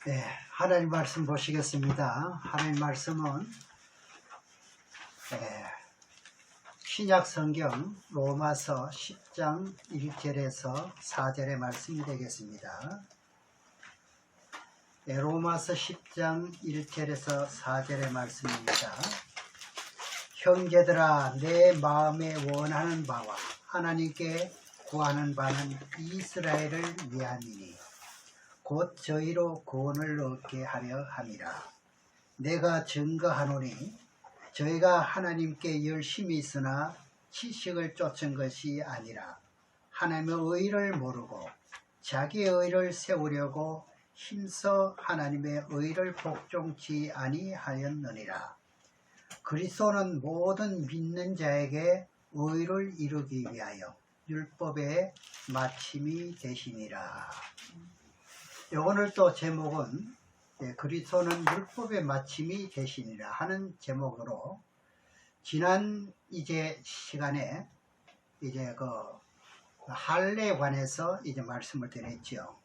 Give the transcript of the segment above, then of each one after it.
네, 하나님 말씀 보시겠습니다. 하나님 말씀은 신약 성경 로마서 10장 1절에서 4절의 말씀이 되겠습니다. 로마서 10장 1절에서 4절의 말씀입니다. 형제들아, 내 마음에 원하는 바와 하나님께 구하는 바는 이스라엘을 위함이니 곧 저희로 구원을 얻게 하려 함이라. 내가 증거하노니 저희가 하나님께 열심히 있으나 지식을 쫓은 것이 아니라 하나님의 의를 모르고 자기의 의를 세우려고 힘써 하나님의 의를 복종치 아니하였느니라. 그리스도는 모든 믿는 자에게 의를 이루기 위하여 율법의 마침이 되시니라. 오늘 또 제목은 그리스도는 율법의 마침이 되시니라 하는 제목으로 지난 시간에 그 할례에 관해서 말씀을 드렸죠.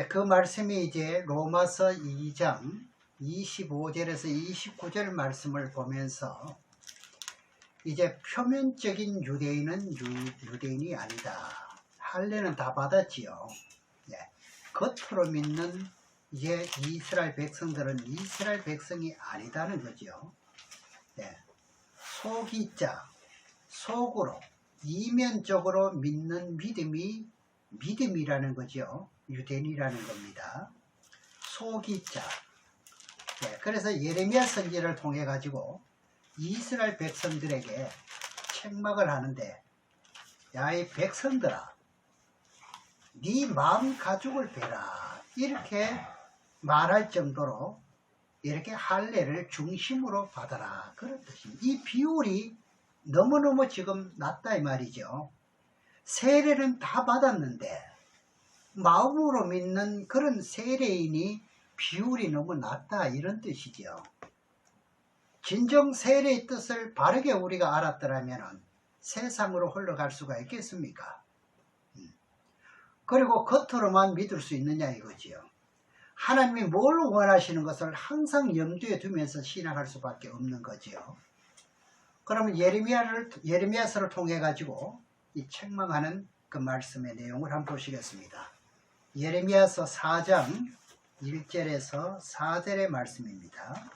그 말씀이 로마서 2장 25절에서 29절 말씀을 보면서 표면적인 유대인은 유대인이 아니다. 할례는 다 받았지요. 겉으로 믿는 이스라엘 백성들은 이스라엘 백성이 아니다는 거죠. 속이자, 속으로, 이면적으로 믿는 믿음이 믿음이라는 거죠. 유대인이라는 겁니다. 속이자. 그래서 예레미야 선지자를 통해 가지고 이스라엘 백성들에게 책망을 하는데, 야, 이 백성들아, 네 마음 가죽을 베라, 이렇게 말할 정도로 이렇게 할례를 중심으로 받아라, 그런 뜻입니다. 이 비율이 너무너무 지금 낮다 이 말이죠. 세례는 다 받았는데 마음으로 믿는 그런 세례인이 비율이 너무 낮다, 이런 뜻이죠. 진정 세례의 뜻을 바르게 우리가 알았더라면 세상으로 흘러갈 수가 있겠습니까? 그리고 겉으로만 믿을 수 있느냐 이거지요. 하나님이 뭘 원하시는 것을 항상 염두에 두면서 신앙할 수밖에 없는 거지요. 그러면 예레미야서를 통해 가지고 이 책망하는 그 말씀의 내용을 한번 보시겠습니다. 예레미야서 4장 1절에서 4절의 말씀입니다.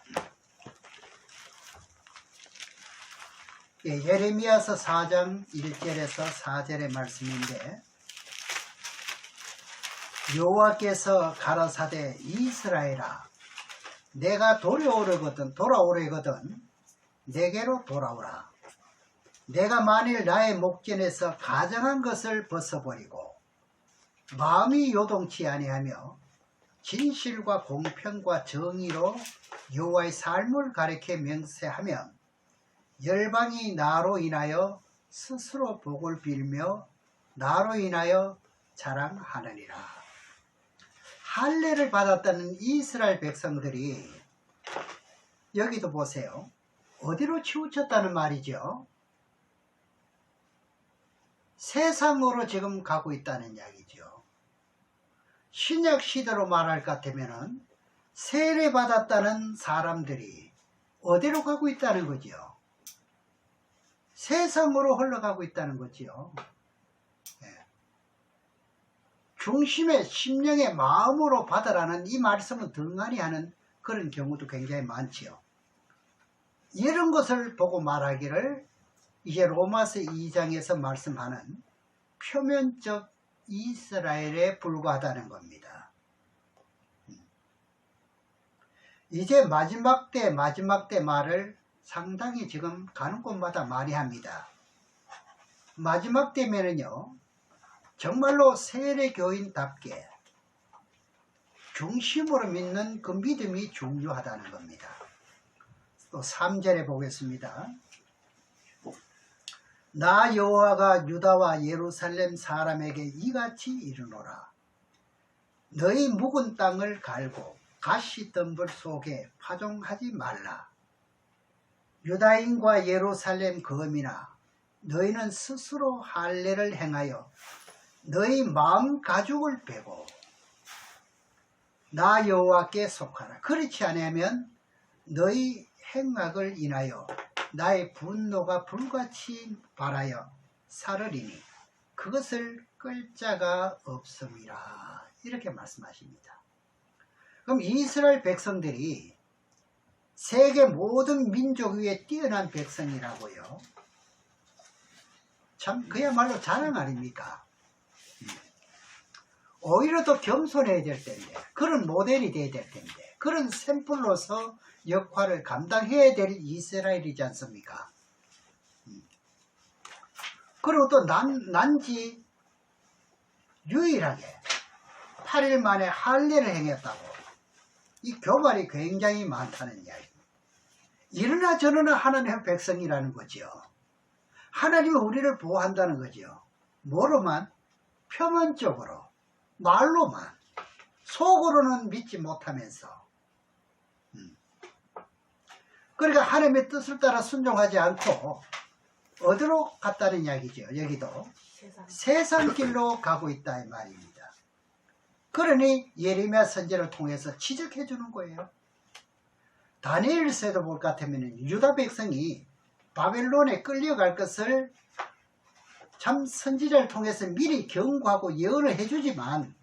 예레미야서 4장 1절에서 4절의 말씀인데, 여호와께서 가라사대 이스라엘아, 내가 돌아오려거든 내게로 돌아오라. 내가 만일 나의 목전에서 가정한 것을 벗어버리고 마음이 요동치 아니하며 진실과 공평과 정의로 여호와의 삶을 가리켜 명세하면 열방이 나로 인하여 스스로 복을 빌며 나로 인하여 자랑하느니라. 할례를 받았다는 이스라엘 백성들이 여기도 보세요. 어디로 치우쳤다는 말이죠? 세상으로 지금 가고 있다는 이야기죠. 신약 시대로 말할 것 같으면 세례 받았다는 사람들이 어디로 가고 있다는 거죠? 세상으로 흘러가고 있다는 거죠. 중심의 심령의 마음으로 받으라는 이 말씀은 등한히 하는 그런 경우도 굉장히 많지요. 이런 것을 보고 말하기를 로마서 2장에서 말씀하는 표면적 이스라엘에 불과하다는 겁니다. 마지막 때 말을 상당히 지금 가는 곳마다 많이 합니다. 마지막 때면은요, 정말로 세례교인답게 중심으로 믿는 그 믿음이 중요하다는 겁니다. 또 3절에 보겠습니다. 나 여호와가 유다와 예루살렘 사람에게 이같이 이르노라. 너희 묵은 땅을 갈고 가시덤불 속에 파종하지 말라. 유다인과 예루살렘 거민아, 너희는 스스로 할례를 행하여 너희 마음 가죽을 베고 나 여호와께 속하라. 그렇지 않으면 너희 행악을 인하여 나의 분노가 불같이 발하여 사르리니 그것을 끌 자가 없음이라. 이렇게 말씀하십니다. 그럼 이스라엘 백성들이 세계 모든 민족 위에 뛰어난 백성이라고요. 참 그야말로 자랑 아닙니까? 오히려 더 겸손해야 될 텐데, 그런 모델이 돼야 될 텐데, 그런 샘플로서 역할을 감당해야 될 이스라엘이지 않습니까? 그리고 또 난지 유일하게 8일 만에 할례를 행했다고. 이 교발이 굉장히 많다는 이야기입니다. 이러나 저러나 하나님의 백성이라는 거죠. 하나님은 우리를 보호한다는 거죠. 뭐로만? 표면적으로, 말로만, 속으로는 믿지 못하면서. 그러니까 하나님의 뜻을 따라 순종하지 않고 어디로 갔다는 이야기죠. 여기도 세상 길로 가고 있다 이 말입니다. 그러니 예레미야 선지자를 통해서 지적해 주는 거예요. 다니엘서에도 볼 것 같으면 유다 백성이 바벨론에 끌려갈 것을 참 선지자를 통해서 미리 경고하고 예언을 해주지만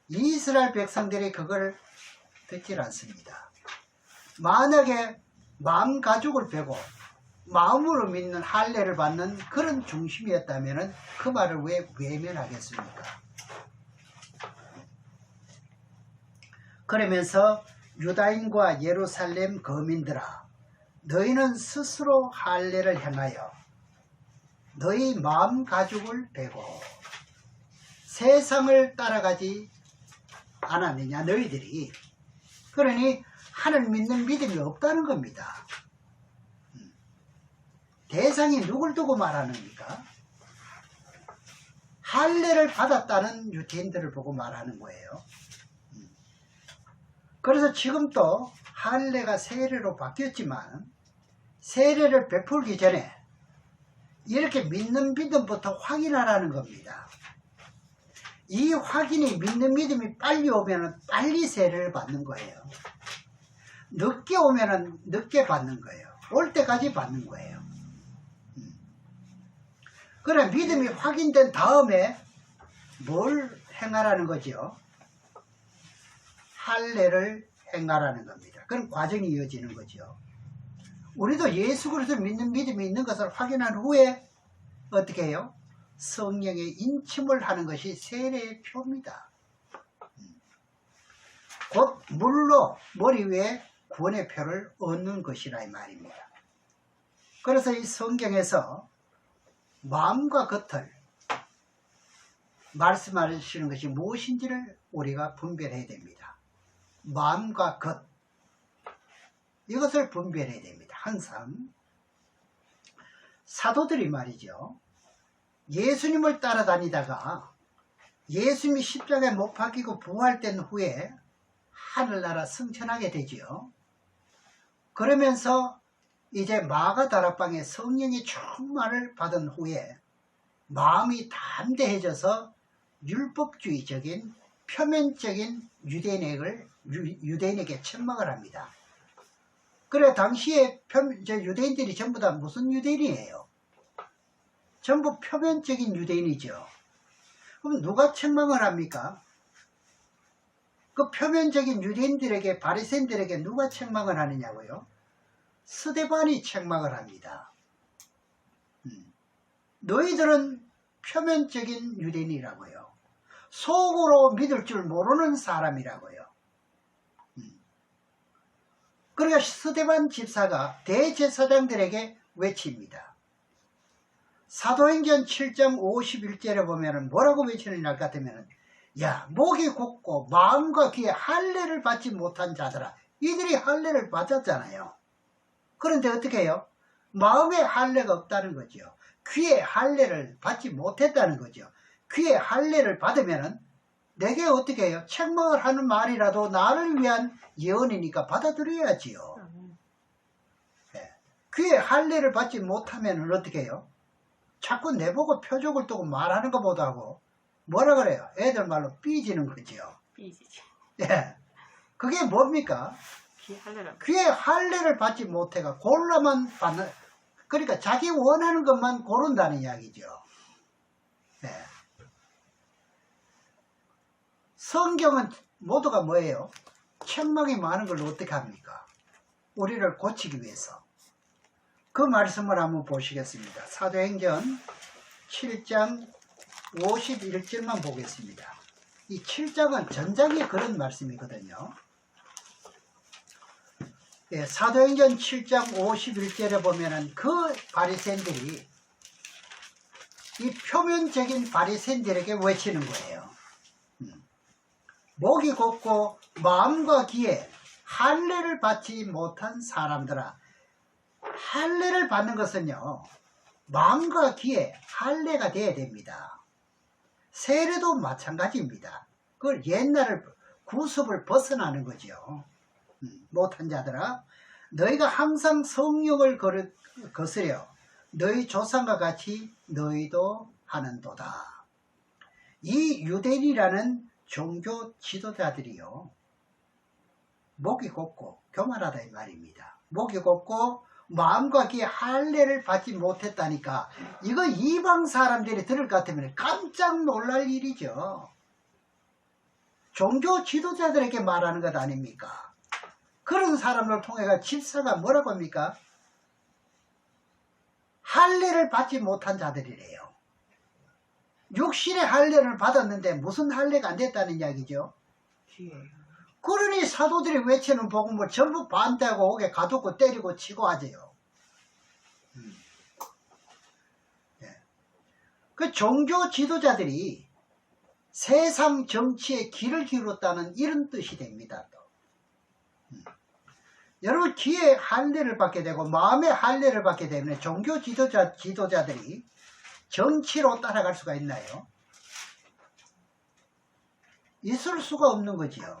이스라엘 백성들이 그걸 듣질 않습니다. 만약에 마음 가죽을 베고 마음으로 믿는 할례를 받는 그런 중심이었다면 그 말을 왜 외면하겠습니까? 그러면서 유다인과 예루살렘 거민들아, 너희는 스스로 할례를 행하여 너희 마음 가죽을 베고 세상을 따라가지 않았느냐 너희들이. 그러니 하나님 믿는 믿음이 없다는 겁니다. 대상이 누굴 두고 말하는입니까? 할례를 받았다는 유대인들을 보고 말하는 거예요. 그래서 지금도 할례가 세례로 바뀌었지만 세례를 베풀기 전에 이렇게 믿는 믿음부터 확인하라는 겁니다. 이 확인이 믿는 믿음이 빨리 오면 빨리 세례를 받는 거예요. 늦게 오면 늦게 받는 거예요. 올 때까지 받는 거예요. 그래 믿음이 확인된 다음에 뭘 행하라는 거죠? 할례를 행하라는 겁니다. 그런 과정이 이어지는 거죠. 우리도 예수 그리스도 믿는 믿음이 있는 것을 확인한 후에 어떻게 해요? 성령의 인침을 하는 것이 세례의 표입니다. 곧 물로 머리 위에 구원의 표를 얻는 것이라 이 말입니다. 그래서 이 성경에서 마음과 겉을 말씀하시는 것이 무엇인지를 우리가 분별해야 됩니다. 마음과 겉, 이것을 분별해야 됩니다. 항상 사도들이 말이죠, 예수님을 따라다니다가 예수님이 십자가에 못 박히고 부활된 후에 하늘나라 승천하게 되지요. 그러면서 이제 마가다락방에 성령의 충만을 받은 후에 마음이 담대해져서 율법주의적인 표면적인 유대인에게 천막을 합니다. 그래 당시에 유대인들이 전부 다 무슨 유대인이에요? 전부 표면적인 유대인이죠. 그럼 누가 책망을 합니까? 그 표면적인 유대인들에게, 바리새인들에게 누가 책망을 하느냐고요? 스데반이 책망을 합니다. 너희들은 표면적인 유대인이라고요. 속으로 믿을 줄 모르는 사람이라고요. 그러니까 스데반 집사가 대제사장들에게 외칩니다. 사도행전 7장 51절에 보면 뭐라고 외치는 날 같으면, 야, 목이 곱고 마음과 귀에 할례를 받지 못한 자들아. 이들이 할례를 받았잖아요. 그런데 어떻게 해요? 마음에 할례가 없다는 거죠. 귀에 할례를 받지 못했다는 거죠. 귀에 할례를 받으면은 내게 어떻게 해요? 책망을 하는 말이라도 나를 위한 예언이니까 받아들여야지요. 네. 귀에 할례를 받지 못하면 어떻게 해요? 자꾸 내보고 표적을 두고 말하는 것보다고 뭐라 그래요? 애들 말로 삐지는 거지요. 삐지죠. 예. 그게 뭡니까? 귀에 할례를 받지 못해가 골라만 받는, 그러니까 자기 원하는 것만 고른다는 이야기죠. 네. 성경은 모두가 뭐예요? 책망이 많은 걸 어떻게 합니까? 우리를 고치기 위해서. 그 말씀을 한번 보시겠습니다. 사도행전 7장 51절만 보겠습니다. 이 7장은 전장에 그런 말씀이거든요. 예, 사도행전 7장 51절에 보면은 그 바리새인들이 이 표면적인 바리새인들에게 외치는 거예요. 목이 곱고 마음과 귀에 할례를 받지 못한 사람들아. 할례를 받는 것은요, 마음과 귀에 할례가 돼야 됩니다. 세례도 마찬가지입니다. 그걸 옛날을 구습을 벗어나는 거죠. 못한 자들아, 너희가 항상 성령을 거스려 너희 조상과 같이 너희도 하는도다. 이 유대인이라는 종교 지도자들이요, 목이 곱고 교만하다 이 말입니다. 목이 곱고 마음과 귀에 할례를 받지 못했다니까 이거 이방 사람들이 들을 것 같으면 깜짝 놀랄 일이죠. 종교 지도자들에게 말하는 것 아닙니까? 그런 사람을 통해 질서가 뭐라고 합니까? 할례를 받지 못한 자들이래요. 육신의 할례를 받았는데 무슨 할례가 안 됐다는 이야기죠. 그러니 사도들이 외치는 복음을 전부 반대하고 옥에 가두고 때리고 치고 하세요. 네. 그 종교 지도자들이 세상 정치에 귀를 기울였다는 이런 뜻이 됩니다. 또. 여러분, 귀에 할례를 받게 되고 마음의 할례를 받게 되면 종교 지도자들이 정치로 따라갈 수가 있나요? 있을 수가 없는 거지요.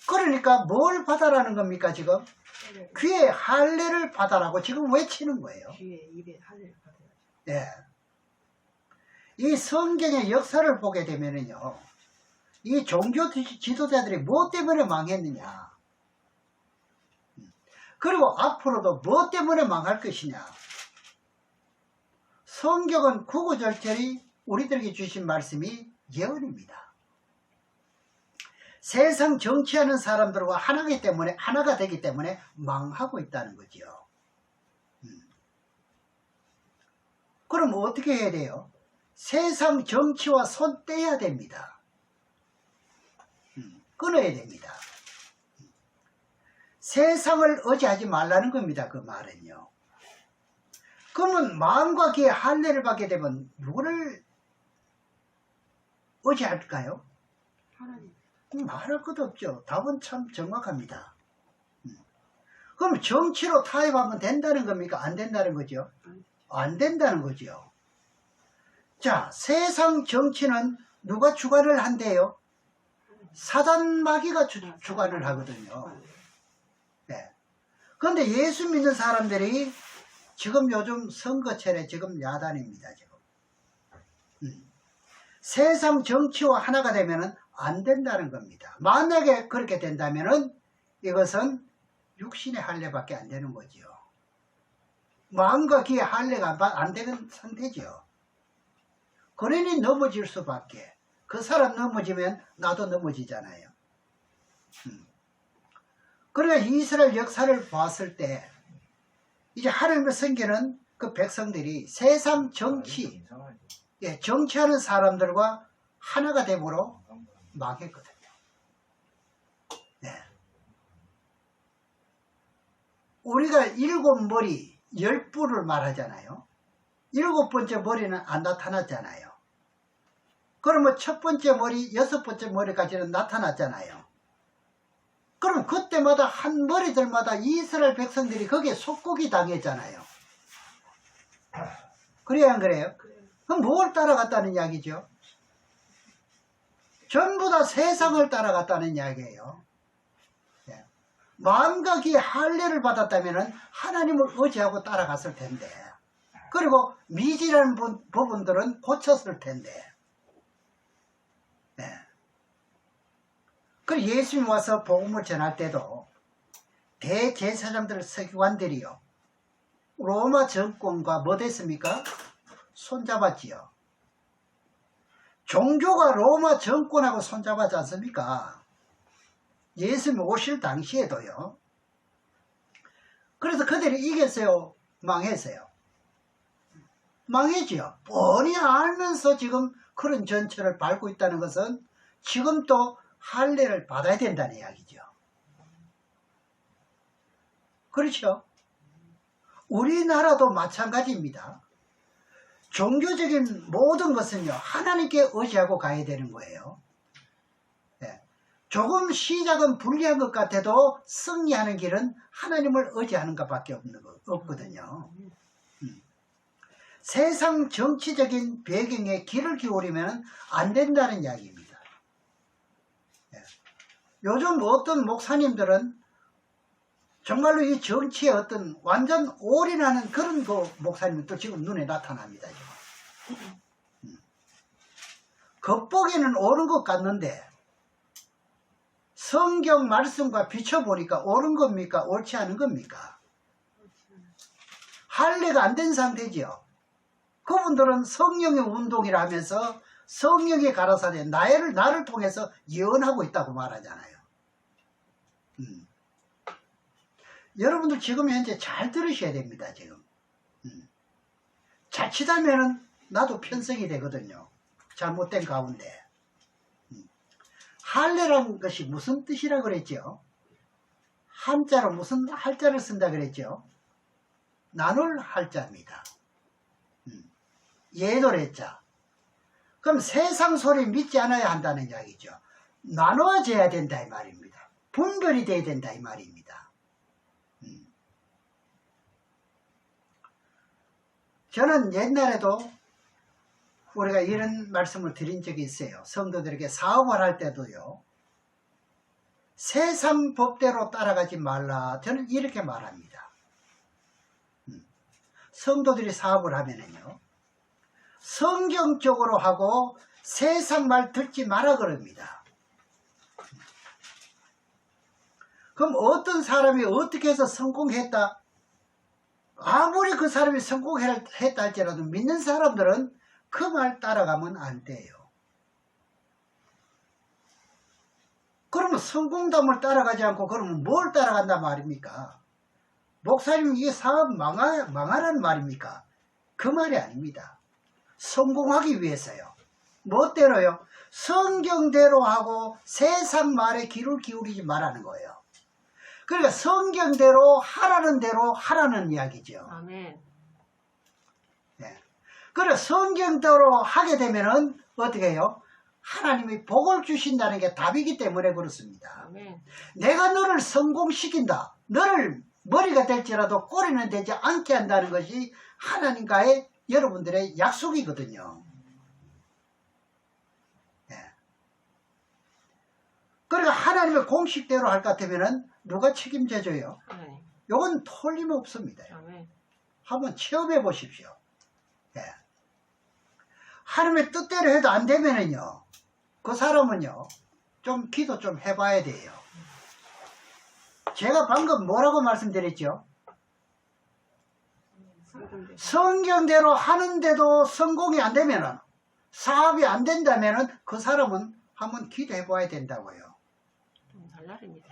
그러니까 뭘 받아라는 겁니까 지금? 귀에 할례를 받아라고 지금 외치는 거예요. 귀에 입에 할례를 받아야죠. 네. 이 성경의 역사를 보게 되면은요, 이 종교 지도자들이 뭐 때문에 망했느냐, 그리고 앞으로도 뭐 때문에 망할 것이냐. 성경은 구구절절히 우리들에게 주신 말씀이 예언입니다. 세상 정치하는 사람들과 하나가 되기 때문에 망하고 있다는 거지요. 그럼 어떻게 해야 돼요? 세상 정치와 손 떼야 됩니다. 끊어야 됩니다. 세상을 의지하지 말라는 겁니다. 그 말은요. 그러면 마음과 귀에 할례를 받게 되면 누구를 의지할까요? 하나님. 말할 것도 없죠. 답은 참 정확합니다. 그럼 정치로 타협하면 된다는 겁니까? 안 된다는 거죠? 안 된다는 거죠. 자, 세상 정치는 누가 주관을 한대요? 사단 마귀가 주관을 하거든요. 네. 그런데 예수 믿는 사람들이 지금 요즘 선거철에 지금 야단입니다. 지금. 세상 정치와 하나가 되면 안 된다는 겁니다. 만약에 그렇게 된다면 이것은 육신의 할례밖에 안 되는 거죠. 마음과 귀의 할례가 안 되는 상태죠. 그러니 넘어질 수밖에. 그 사람 넘어지면 나도 넘어지잖아요. 그러니까 이스라엘 역사를 봤을 때 이제 하나님의 성경은 그 백성들이 세상 정치, 정치하는 사람들과 하나가 됨으로 망했거든요. 네. 우리가 7머리 10뿔을 말하잖아요. 7번째 머리는 안 나타났잖아요. 그러면 첫 번째 머리, 6번째 머리까지는 나타났잖아요. 그럼 그때마다 한 머리들마다 이스라엘 백성들이 거기에 속국이 당했잖아요. 그래야 안 그래요? 그럼 뭘 따라갔다는 이야기죠? 전부 다 세상을 따라갔다는 이야기예요. 네. 마음과 귀에 할례를 받았다면 하나님을 의지하고 따라갔을 텐데, 그리고 미지라는 부분들은 고쳤을 텐데, 네. 그 예수님 와서 복음을 전할 때도 대제사장들 서기관들이요 로마 정권과 뭐 됐습니까? 손잡았지요. 종교가 로마 정권하고 손잡았지 않습니까? 예수님 오실 당시에도요. 그래서 그들이 이겼어요? 망했어요? 망했지요. 뻔히 알면서 지금 그런 전철을 밟고 있다는 것은 지금 또 할례를 받아야 된다는 이야기죠. 그렇죠? 우리나라도 마찬가지입니다. 종교적인 모든 것은요 하나님께 의지하고 가야 되는 거예요. 네. 조금 시작은 불리한 것 같아도 승리하는 길은 하나님을 의지하는 것밖에 없거든요. 세상 정치적인 배경에 귀를 기울이면 안 된다는 이야기입니다. 네. 요즘 어떤 목사님들은 정말로 이 정치에 어떤 완전 올인하는 그런 목사님도 지금 눈에 나타납니다. 겉보기는 옳은 것 같는데 성경 말씀과 비춰보니까 옳은 겁니까? 옳지 않은 겁니까? 할례가 안 된 상태지요. 그분들은 성령의 운동이라 하면서 성령의 가라사대 나를 통해서 예언하고 있다고 말하잖아요. 여러분들 지금 현재 잘 들으셔야 됩니다. 지금 자칫하면 나도 편성이 되거든요. 잘못된 가운데. 할례라는 것이 무슨 뜻이라 그랬죠? 한자로 무슨 할자를 쓴다 그랬죠? 나눌 할자입니다. 예도래자. 그럼 세상 소리 믿지 않아야 한다는 이야기죠. 나눠져야 된다 이 말입니다. 분별이 돼야 된다 이 말입니다. 저는 옛날에도 우리가 이런 말씀을 드린 적이 있어요. 성도들에게 사업을 할 때도요. 세상 법대로 따라가지 말라. 저는 이렇게 말합니다. 성도들이 사업을 하면은요. 성경적으로 하고 세상 말 듣지 마라 그럽니다. 그럼 어떤 사람이 어떻게 해서 성공했다? 아무리 그 사람이 성공했다 할지라도 믿는 사람들은 그 말 따라가면 안 돼요. 그러면 성공담을 따라가지 않고 그러면 뭘 따라간단 말입니까? 목사님 이게 사업 망하라는 말입니까? 그 말이 아닙니다. 성공하기 위해서요. 뭐대로요? 성경대로 하고 세상 말에 귀를 기울이지 말라는 거예요. 그러니까 성경대로 하라는 대로 하라는 이야기죠. 아멘. 네. 그래 성경대로 하게 되면은 어떻게 해요? 하나님이 복을 주신다는 게 답이기 때문에 그렇습니다. 아멘. 내가 너를 성공시킨다. 너를 머리가 될지라도 꼬리는 되지 않게 한다는 것이 하나님과의 여러분들의 약속이거든요. 네. 그러니까 하나님의 공식대로 할 것 같으면은 누가 책임져줘요? 아멘. 이건 틀림없습니다. 아멘. 한번 체험해 보십시오. 네. 하나님의 뜻대로 해도 안 되면은요, 그 사람은요, 좀 기도 좀 해봐야 돼요. 제가 방금 뭐라고 말씀드렸죠? 성경대로 하는데도 성공이 안 되면은, 사업이 안 된다면은 그 사람은 한번 기도해 봐야 된다고요. 좀 달라릅니다.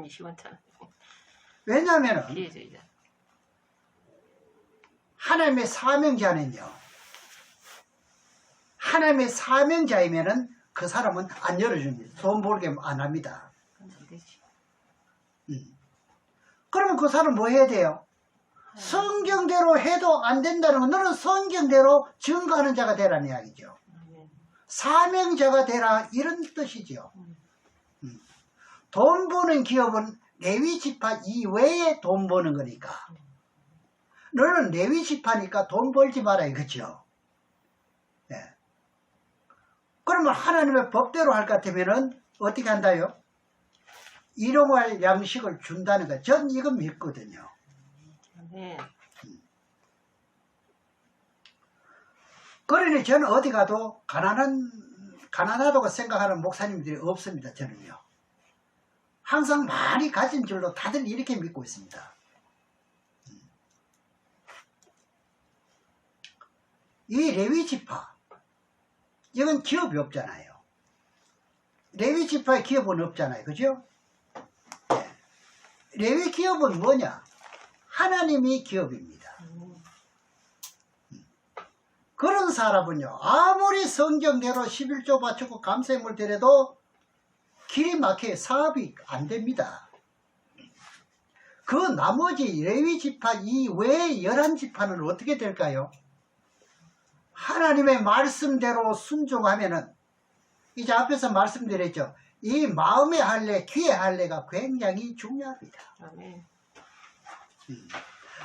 이 시원찮아. 왜냐면은 기회주의자. 하나님의 사명자는요, 하나님의 사명자이면은 그 사람은 안 열어줍니다. 돈 벌게 안 합니다. 안 되지. 그러면 그 사람 뭐 해야 돼요? 성경대로 해도 안 된다는 건 너는 성경대로 증거하는 자가 되라는 이야기죠. 아멘. 사명자가 되라 이런 뜻이죠. 돈 버는 기업은 레위 지파 이외에 돈 버는 거니까. 너는 레위 지파니까 돈 벌지 마라 이거죠. 네. 그러면 하나님의 법대로 할 것 같으면은 어떻게 한다요? 일용할 양식을 준다는 거. 전 이거 믿거든요. 아멘. 그러니 저는 어디 가도 가난하다고 생각하는 목사님들이 없습니다. 저는요. 항상 많이 가진 줄로 다들 이렇게 믿고 있습니다. 이 레위지파, 이건 기업이 없잖아요. 레위지파의 기업은 없잖아요. 그죠? 네. 레위 기업은 뭐냐? 하나님이 기업입니다. 그런 사람은요, 아무리 성경대로 11조 바치고 감세물 드려도 길이 막혀 사업이 안 됩니다. 그 나머지 레위지파 이외의 11지파는 어떻게 될까요? 하나님의 말씀대로 순종하면은, 이제 앞에서 말씀드렸죠. 이 마음의 할례, 귀의 할례가 굉장히 중요합니다. 아멘.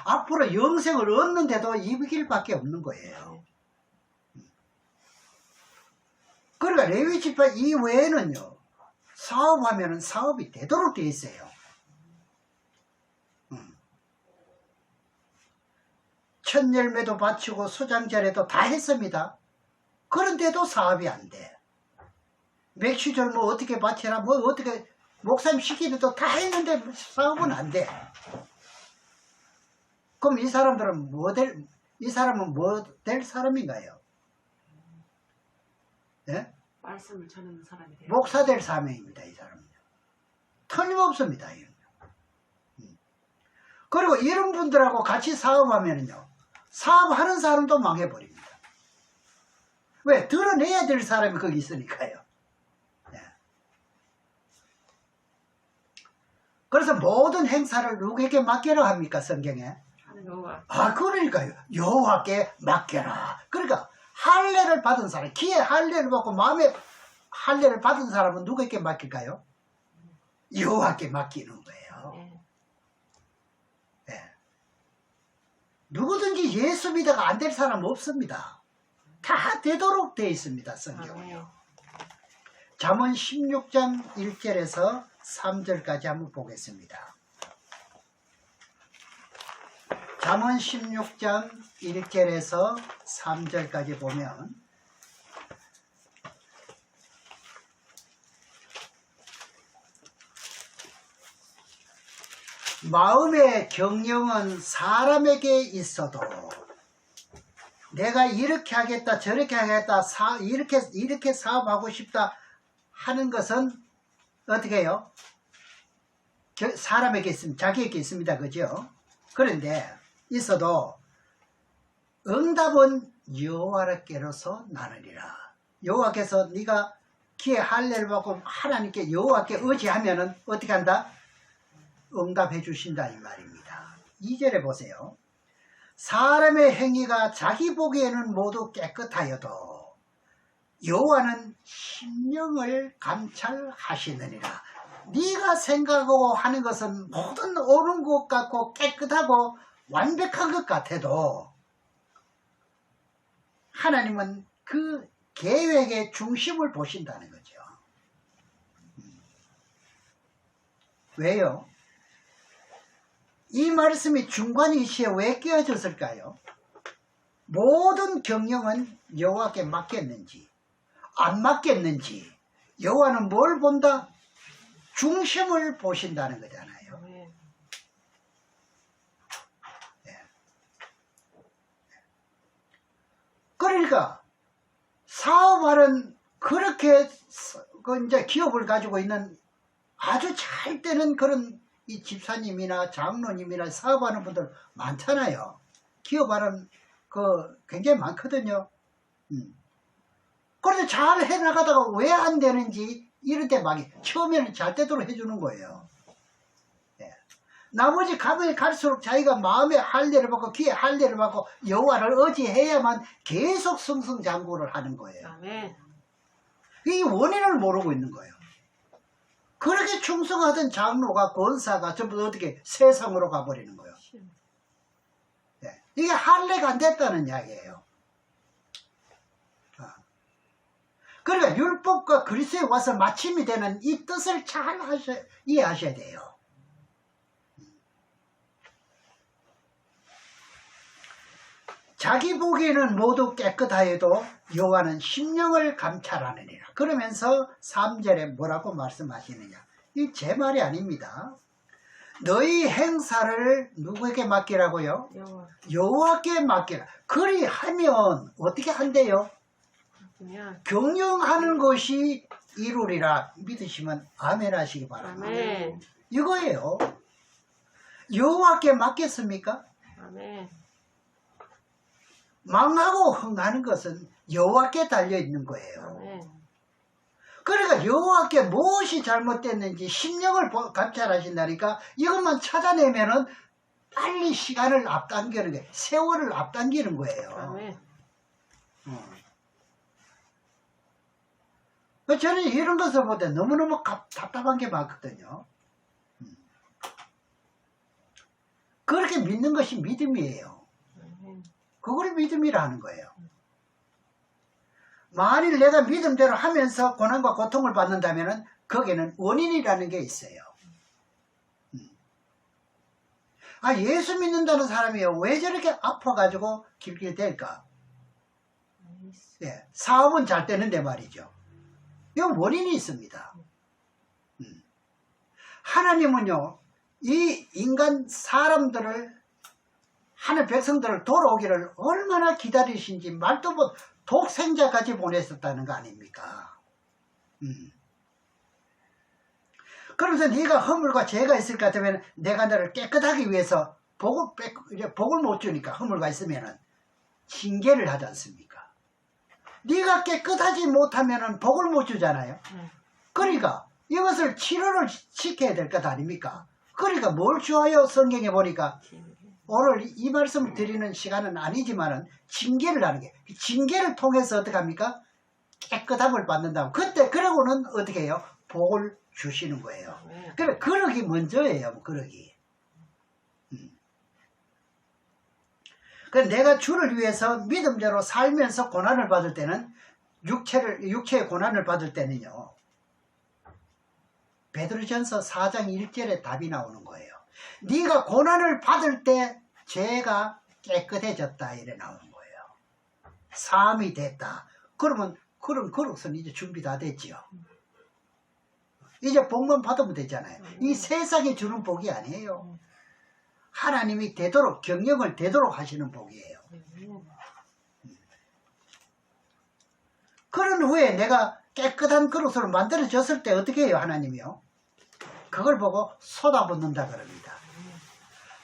앞으로 영생을 얻는데도 이 길밖에 없는 거예요. 그러니까 레위지파 이외에는요, 사업하면은 사업이 되도록 되어 있어요. 첫 열매도 바치고 수장절에도 다 했습니다. 그런데도 사업이 안 돼. 맥주절 뭐 어떻게 바치라, 뭐 어떻게 목사님 시키는데도 다 했는데 사업은 안 돼. 그럼 이 사람들은 이 사람은 뭐 될 사람인가요? 네? 말씀을 전하는 사람이 돼요. 목사 될 사명입니다. 이 사람은 틀림없습니다. 그리고 이런 분들하고 같이 사업하면요, 사업하는 사람도 망해버립니다. 왜? 드러내야 될 사람이 거기 있으니까요. 네. 그래서 모든 행사를 누구에게 맡겨라 합니까? 성경에? 여호와. 아, 그러니까요. 여호와께 맡겨라. 그러니까 할례를 받은 사람, 귀에 할례를 받고 마음에 할례를 받은 사람은 누구에게 맡길까요? 여호와께 맡기는 거예요. 네. 누구든지 예수 믿어가 안 될 사람 없습니다. 다 되도록 되어 있습니다. 성경은요. 잠언 16장 1절에서 3절까지 한번 보겠습니다. 잠언 16장 1절에서 3절까지 보면, 마음의 경영은 사람에게 있어도 내가 이렇게 하겠다 저렇게 하겠다 이렇게 사업하고 싶다 하는 것은 어떻게 해요? 사람에게 있습니다. 자기에게 있습니다. 그죠? 그런데 있어도 응답은 여호와께로서 나느니라. 여호와께서 네가 귀에 할례를 받고 하나님께 여호와께 의지하면은 어떻게 한다? 응답해 주신다 이 말입니다. 2절에 보세요. 사람의 행위가 자기 보기에는 모두 깨끗하여도 여호와는 심령을 감찰하시느니라. 네가 생각하고 하는 것은 모든 옳은 것 같고 깨끗하고 완벽한 것 같아도 하나님은 그 계획의 중심을 보신다는 거죠. 왜요? 이 말씀이 중간이시에 왜 끼어졌을까요? 모든 경영은 여호와께 맡겼는지 안 맡겼는지 여호와는 뭘 본다? 중심을 보신다는 거잖아요. 네. 그러니까 사업하는 그렇게 이제 기업을 가지고 있는 아주 잘 되는 그런 이 집사님이나 장로님이나 사업하는 분들 많잖아요. 기업하는 굉장히 많거든요. 그런데 잘 해나가다가 왜 안 되는지 이럴 때 막 처음에는 잘 되도록 해주는 거예요. 네. 나머지 가면 갈수록 자기가 마음에 할례를 받고 귀에 할례를 받고 여호와를 의지해야만 계속 승승장구를 하는 거예요. 아멘. 이 원인을 모르고 있는 거예요. 그렇게 충성하던 장로가 권사가 전부 어떻게 세상으로 가버리는 거예요. 네. 이게 할례가 안 됐다는 이야기예요. 그러니까 율법과 그리스도에 와서 마침이 되는 이 뜻을 잘 이해하셔야 돼요. 자기 보기에는 모두 깨끗하여도 여호와는 심령을 감찰하느니라. 그러면서 3절에 뭐라고 말씀하시느냐. 이 제 말이 아닙니다. 너희 행사를 누구에게 맡기라고요? 여호와. 여호와께 맡기라. 그리하면 어떻게 한대요? 그냥 경영하는 것이 이루리라. 믿으시면 아멘 하시기 바랍니다. 아멘. 이거예요. 여호와께 맡겼습니까? 아멘. 망하고 흥하는 것은 여호와께 달려있는 거예요. 아멘. 그러니까 여호와께 무엇이 잘못됐는지 심령을 감찰하신다니까 이것만 찾아내면은 빨리 시간을 앞당기는 거예요. 세월을 앞당기는 거예요. 아멘. 저는 이런 것을 볼 때 너무너무 답답한 게 많거든요. 그렇게 믿는 것이 믿음이에요. 아멘. 그걸 믿음이라 하는 거예요. 만일 내가 믿음대로 하면서 고난과 고통을 받는다면 거기에는 원인이라는 게 있어요. 아, 예수 믿는다는 사람이 왜 저렇게 아파가지고 길게 될까? 예, 사업은 잘 되는데 말이죠. 이건 원인이 있습니다. 하나님은요, 이 인간 사람들을, 하늘 백성들을 돌아오기를 얼마나 기다리신지 말도 못, 독생자까지 보냈었다는 거 아닙니까? 그러면서 네가 허물과 죄가 있을 것 같으면 내가 너를 깨끗하기 위해서 복을 못 주니까 허물과 있으면 징계를 하지 않습니까? 네가 깨끗하지 못하면 복을 못 주잖아요. 그러니까 이것을 치료를 시켜야 될 것 아닙니까? 그러니까 뭘 주어요? 성경에 보니까 오늘 이 말씀을 드리는 시간은 아니지만은 징계를 하는 게, 징계를 통해서 어떻게 합니까? 깨끗함을 받는다고. 그때 그러고는 어떻게 해요? 복을 주시는 거예요. 그래, 그러기 먼저예요. 그러기. 그래서 내가 주를 위해서 믿음대로 살면서 고난을 받을 때는 육체의 고난을 받을 때는요, 베드로전서 4장 1절에 답이 나오는 거예요. 네가 고난을 받을 때 죄가 깨끗해졌다 이래 나오는 거예요. 사함이 됐다. 그러면 그것은 이제 준비 다 됐지요. 이제 복만 받으면 되잖아요. 이 세상이 주는 복이 아니에요. 하나님이 되도록, 경영을 되도록 하시는 복이에요. 그런 후에 내가 깨끗한 그릇으로 만들어졌을 때 어떻게 해요? 하나님이요? 그걸 보고 쏟아붓는다 그럽니다.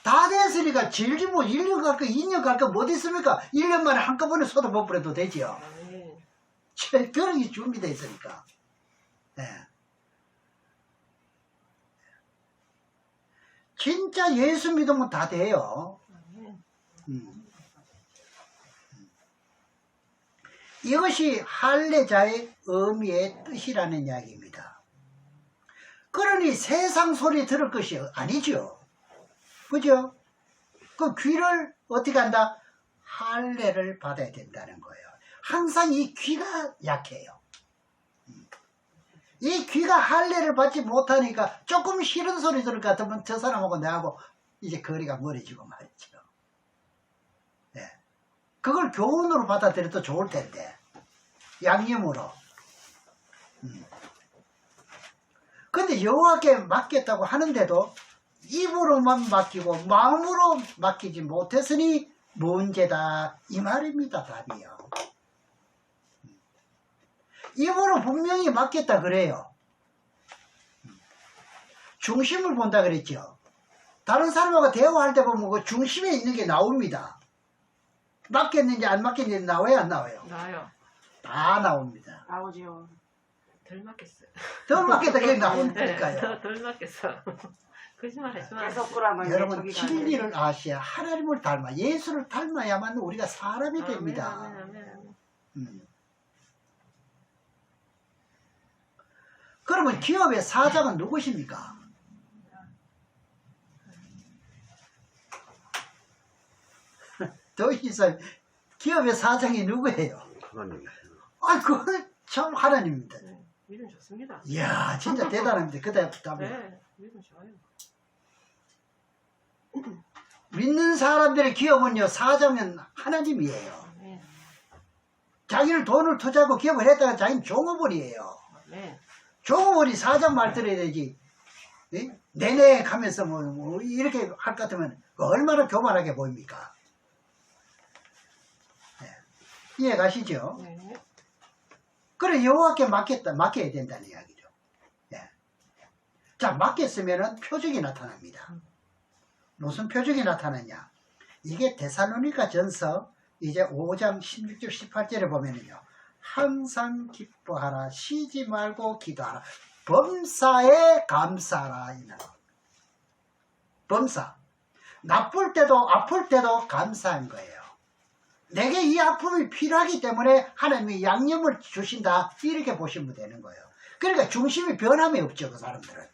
다 됐으니까 질지 뭐 1년 갈까 2년 갈까 못 있습니까? 1년 만에 한꺼번에 쏟아부어도 되지요. 그런 게 준비되어 있으니까. 네. 진짜 예수 믿으면 다 돼요. 이것이 할례자의 의미의 뜻이라는 이야기입니다. 그러니 세상 소리 들을 것이 아니죠. 그죠? 그 귀를 어떻게 한다? 할례를 받아야 된다는 거예요. 항상 이 귀가 약해요. 이 귀가 할례를 받지 못하니까 조금 싫은 소리 들을 것 같으면 저 사람하고 내하고 이제 거리가 멀어지고 말이죠. 네. 그걸 교훈으로 받아들여도 좋을 텐데, 양념으로. 근데 여호와께 맡겼다고 하는데도 입으로만 맡기고 마음으로 맡기지 못했으니 문제다 이 말입니다. 답이요. 입으로 분명히 맡겼다 그래요. 중심을 본다 그랬죠. 다른 사람하고 대화할 때 보면 그 중심에 있는 게 나옵니다. 맡겼는지 안 맡겼는지 나와요, 안 나와요? 나요. 다 나옵니다. 나오지요. 덜 맞겠어요. 덜 맡겼다 그게 나온다니까요. 덜 맞겠어. 거짓말 하지 마. 계속 그러면 여러분 진리를 아셔야 하나님을 닮아 예수를 닮아야만 우리가 사람이 됩니다. 아멘. 그러면 기업의 사장은 누구십니까? 더 이상 기업의 사장이 누구예요? 하나님. 아, 그걸 참 하나님입니다. 네, 믿음 좋습니다. 이야, 진짜 대단합니다. 그때 답이. 네, 믿음 좋아요. 믿는 사람들의 기업은요, 사장은 하나님이에요. 아멘. 자기는 돈을 투자하고 기업을 했다가 자기는 종업원이에요. 아멘. 종업원이 사장 말 들어야 되지. 예? 내내 가면서 뭐 이렇게 할 것 같으면 얼마나 교만하게 보입니까? 예. 이해 가시죠? 네. 그래, 여호와께 맡겨야 된다는 이야기죠. 예. 자, 맡겼으면은 표적이 나타납니다. 무슨 표적이 나타나냐? 이게 데살로니가 전서 이제 5장 16절 18절에 보면은요, 항상 기뻐하라, 쉬지 말고 기도하라, 범사에 감사하라. 범사. 나쁠 때도 아플 때도 감사한 거예요. 내게 이 아픔이 필요하기 때문에 하나님이 양념을 주신다, 이렇게 보시면 되는 거예요. 그러니까 중심이 변함이 없죠, 그 사람들은.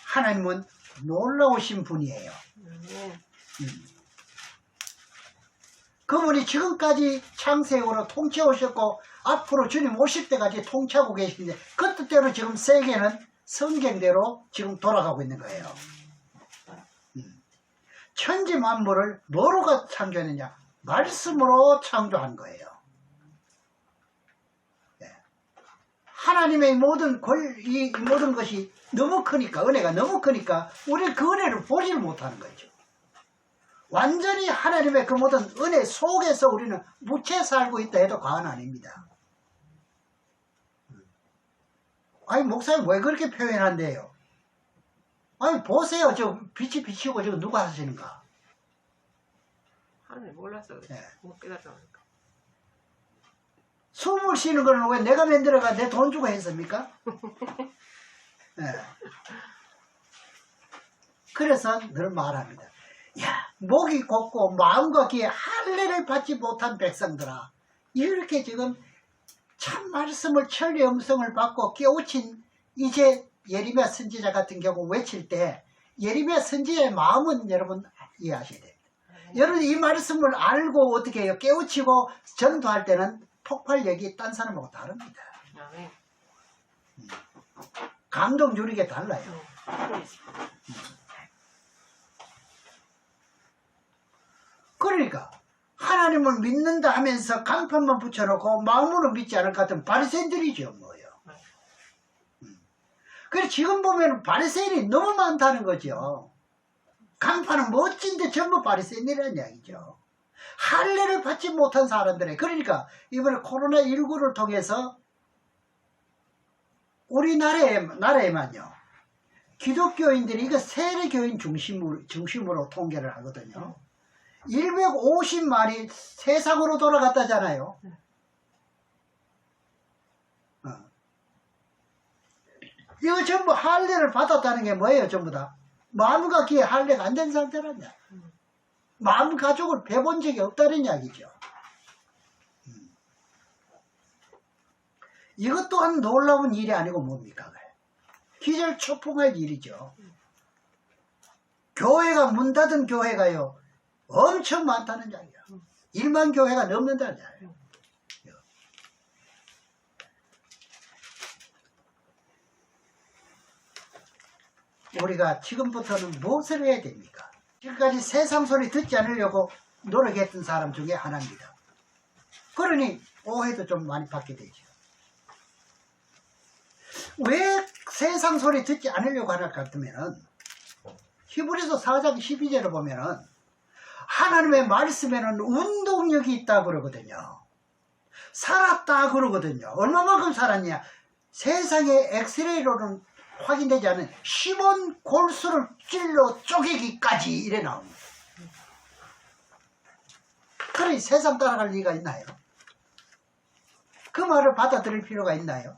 하나님은 놀라우신 분이에요. 아멘. 그분이 지금까지 창세후로 통치해 오셨고 앞으로 주님 오실 때까지 통치하고 계시는데 그 뜻대로 지금 세계는 성경대로 지금 돌아가고 있는 거예요. 천지 만물을 뭐로 창조했느냐? 말씀으로 창조한 거예요. 하나님의 이 모든 것이 너무 크니까, 은혜가 너무 크니까 우리는 그 은혜를 보지를 못하는 거죠. 완전히 하나님의 그 모든 은혜 속에서 우리는 묻혀 살고 있다 해도 과언 아닙니다. 아니, 목사님 왜 그렇게 표현한대요? 아니, 보세요. 저 빛이 비치고 저거 누가 하시는가? 하나님 몰라서 그래. 네. 못 깨달으니까. 숨을 쉬는 거는 왜 내가 만들어가 내 돈 주고 했습니까? 네. 그래서 늘 말합니다. 야, 목이 곱고 마음과 귀에 할례를 받지 못한 백성들아, 이렇게 지금 참 말씀을 천리 음성을 받고 깨우친 이제 예레미야 선지자 같은 경우 외칠 때 예레미야 선지자의 마음은 여러분 이해하셔야 됩니다. 여러분 이 말씀을 알고 어떻게 해요? 깨우치고 전도할 때는 폭발력이 딴 사람하고 다릅니다. 아멘. 감동 주는 게 달라요. 그러니까 하나님을 믿는다 하면서 간판만 붙여놓고 마음으로 믿지 않을 것 같은 바리새인들이죠, 뭐요. 그래서 지금 보면 바리새인이 너무 많다는 거죠. 간판은 멋진데 전부 바리새인이라는 이야기죠. 할례를 받지 못한 사람들의, 그러니까 이번에 코로나19를 통해서 우리나라에만요, 기독교인들이 이거 세례교인 중심으로 통계를 하거든요. 150만이 세상으로 돌아갔다잖아요. 이거 전부 할례를 받았다는 게 뭐예요? 전부 다 마음과 귀에 할례가 안 된 상태라냐. 마음 가족을 배본 적이 없다는 이야기죠. 이것 또한 놀라운 일이 아니고 뭡니까? 기절초풍할 일이죠. 교회가 문 닫은 교회가요, 엄청 많다는 이야기야. 1만 교회가 넘는다는 이야기야. 우리가 지금부터는 무엇을 해야 됩니까? 지금까지 세상 소리 듣지 않으려고 노력했던 사람 중에 하나입니다. 그러니 오해도 좀 많이 받게 되죠. 왜 세상 소리 듣지 않으려고 하는 것 같으면은 히브리서 4장 12절을 보면은 하나님의 말씀에는 운동력이 있다 그러거든요. 살았다 그러거든요. 얼마만큼 살았냐? 세상의 엑스레이로는 확인되지 않은 10원 골수를 찔러 쪼개기까지 이래 나옵니다. 그러니 세상 따라갈 리가 있나요? 그 말을 받아들일 필요가 있나요?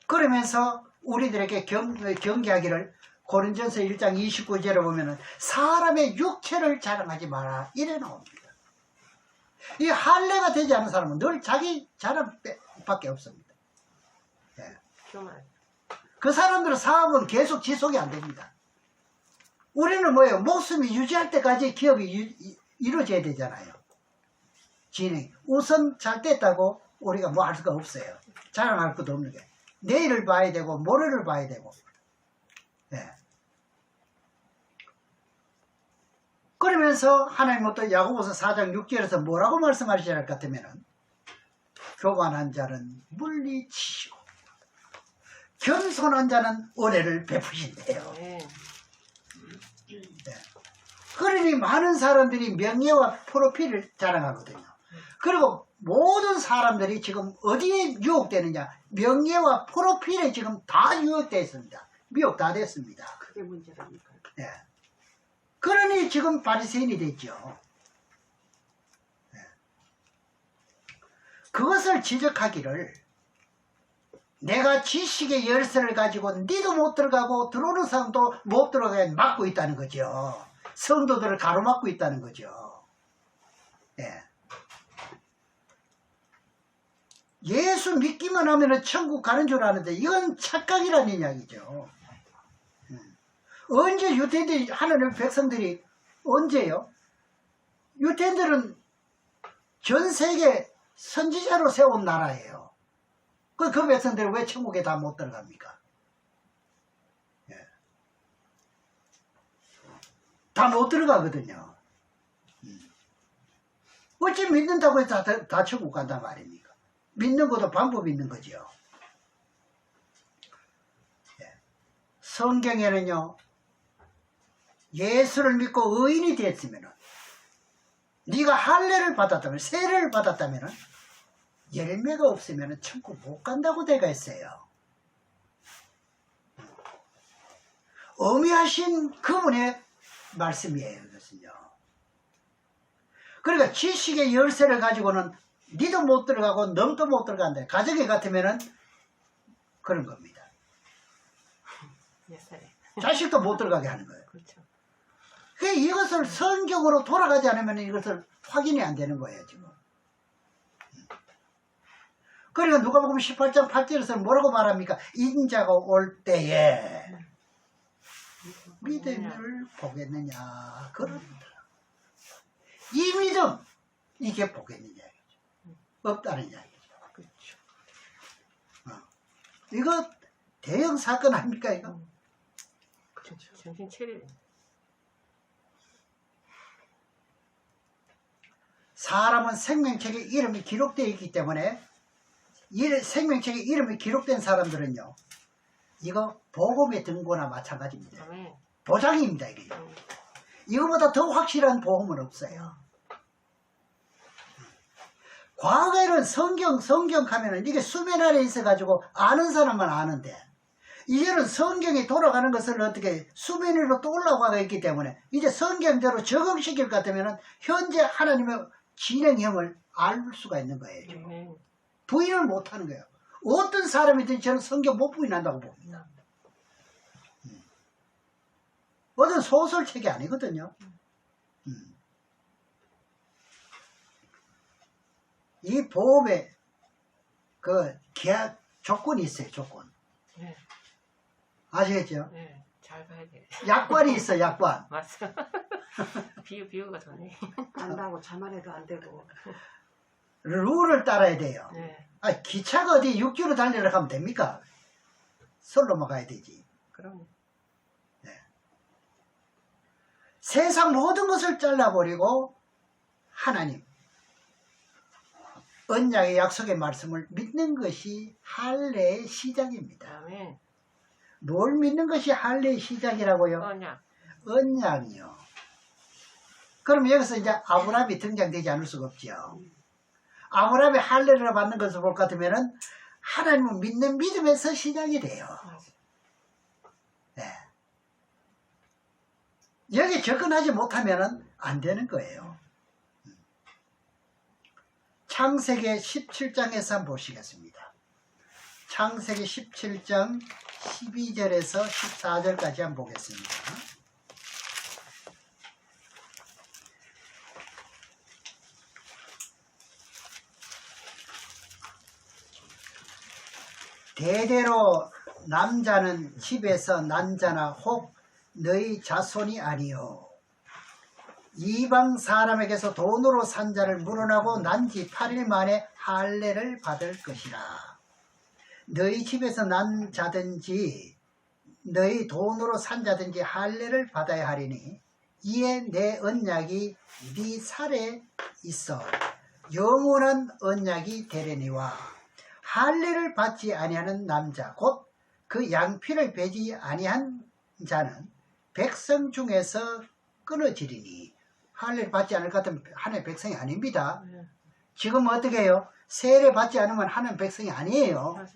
그러면서 우리들에게 경계하기를 고린전서 1장 29절에 보면은 사람의 육체를 자랑하지 마라 이래 나옵니다. 이 할례가 되지 않은 사람은 늘 자기 자랑밖에 없습니다. 예. 그 사람들의 사업은 계속 지속이 안 됩니다. 우리는 뭐예요? 목숨이 유지할 때까지 기업이 이루어져야 되잖아요. 진행. 우선 잘 됐다고 우리가 뭐 할 수가 없어요. 자랑할 것도 없는 게. 내일을 봐야 되고 모레를 봐야 되고. 예. 그러면서 하나님은 또 야고보서 4장 6절에서 뭐라고 말씀하시지 않을 것 같으면은 교만한 자는 물리치시고 겸손한 자는 은혜를 베푸신대요. 네. 네. 그러니 많은 사람들이 명예와 프로필을 자랑하거든요. 그리고 모든 사람들이 지금 어디에 유혹되느냐? 명예와 프로필에 지금 다 유혹되어 있습니다. 미혹 다 됐습니다. 그게 문제랍니까? 네. 그러니 지금 바리새인이 됐죠. 네. 그것을 지적하기를 내가 지식의 열쇠를 가지고 니도 못 들어가고 들어오는 사람도 못 들어가게 막고 있다는 거죠. 성도들을 가로막고 있다는 거죠. 네. 예수 믿기만 하면 천국 가는 줄 아는데 이건 착각이라는 이야기죠. 언제 유대인들이 하나님의 백성들이 언제요? 유대인들은 전 세계 선지자로 세운 나라예요. 그 백성들은 왜 천국에 다 못 들어갑니까? 예. 다 못 들어가거든요. 어찌 믿는다고 해서 다 천국 간단 말입니까? 믿는 것도 방법이 있는 거죠. 예. 성경에는요, 예수를 믿고 의인이 됐으면 네가 할례를 받았다면, 세례를 받았다면 열매가 없으면 천국 못 간다고 되어 있어요. 어미하신 그분의 말씀이에요. 이것은요. 그러니까 지식의 열쇠를 가지고는 니도 못 들어가고 넘도 못 들어간다. 가정에 같으면은 그런 겁니다. 몇 살에? 자식도 못 들어가게 하는 거예요. 그렇죠. 이것을 성경으로 돌아가지 않으면 이것을 확인이 안 되는 거예요, 지금. 그러니까 누가복음 18장 8절에서 뭐라고 말합니까? 인자가 올 때에 믿음을 보겠느냐. 그럽니다. 이 믿음, 이게 보겠느냐. 없다는 이야기죠. 그렇죠. 이거 대형 사건 아닙니까, 이거? 그렇죠. 정신 차려. 사람은 생명책에 이름이 기록되어 있기 때문에 생명책에 이름이 기록된 사람들은요, 이거 보험의 등고나 마찬가지입니다. 네. 보장입니다, 이게. 이거보다 더 확실한 보험은 없어요. 과거에는 성경 하면은 이게 수면 아래 있어가지고 아는 사람만 아는데, 이제는 성경이 돌아가는 것을 어떻게 수면 위로 또 올라가고 있기 때문에 이제 성경대로 적응시킬 것 같으면은 현재 하나님의 진행형을 알 수가 있는 거예요. 지금. 부인을 못 하는 거예요. 어떤 사람이든 저는 성경 못 부인한다고 봅니다. 어떤 소설책이 아니거든요. 이 보험에 그 계약 조건이 있어요. 조건. 네. 아시겠죠? 네. 잘 봐야 돼. 약관이 있어. 약관. 맞아. 비유가 좋네. 안다고 자만해도 안 되고. 룰을 따라야 돼요. 네. 아니, 기차가 어디 6km 달리려고 하면 됩니까? 솔로만 가야 되지. 그럼. 세상 모든 것을 잘라버리고 하나님 언약의 약속의 말씀을 믿는 것이 할례의 시작입니다. 다음에 뭘 믿는 것이 할례의 시작이라고요? 언약. 언약이요. 그럼 여기서 이제 아브라함이 등장되지 않을 수가 없죠. 아브라함이 할례를 받는 것을 볼 것 같으면 하나님을 믿는 믿음에서 시작이 돼요. 네. 여기 접근하지 못하면 안 되는 거예요. 창세기 17장에서 한번 보시겠습니다. 창세기 17장 12절에서 14절까지 한번 보겠습니다. 대대로 남자는 집에서 난 자나 혹 너희 자손이 아니요 이방 사람에게서 돈으로 산 자를 물어나고 난 지 8일 만에 할례를 받을 것이라. 너희 집에서 난 자든지 너희 돈으로 산 자든지 할례를 받아야 하리니 이에 내 언약이 네 살에 있어 영원한 언약이 되려니와 할례를 받지 아니하는 남자 곧 그 양피를 베지 아니한 자는 백성 중에서 끊어지리니 할례를 받지 않을 것 같으면 하나님의 백성이 아닙니다. 지금 어떻게 해요? 세례 받지 않으면 하나님의 백성이 아니에요. 맞아요.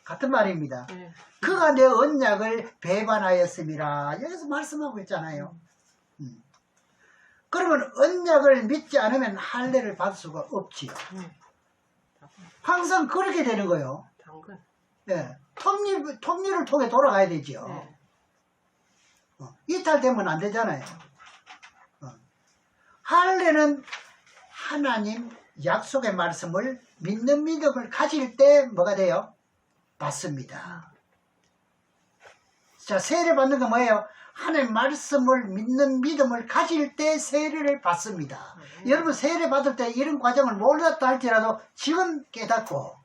같은 말입니다. 네. 그가 내 언약을 배반하였음이라 여기서 말씀하고 있잖아요. 그러면 언약을 믿지 않으면 할례를 받을 수가 없지요. 항상 그렇게 되는 거예요. 당근. 예. 톱니를 통해 돌아가야 되지요. 네. 이탈되면 안 되잖아요. 할례는 하나님 약속의 말씀을 믿는 믿음을 가질 때 뭐가 돼요? 받습니다. 자, 세례 받는 건 뭐예요? 하나님 말씀을 믿는 믿음을 가질 때 세례를 받습니다. 여러분 세례 받을 때 이런 과정을 몰랐다 할지라도 지금 깨닫고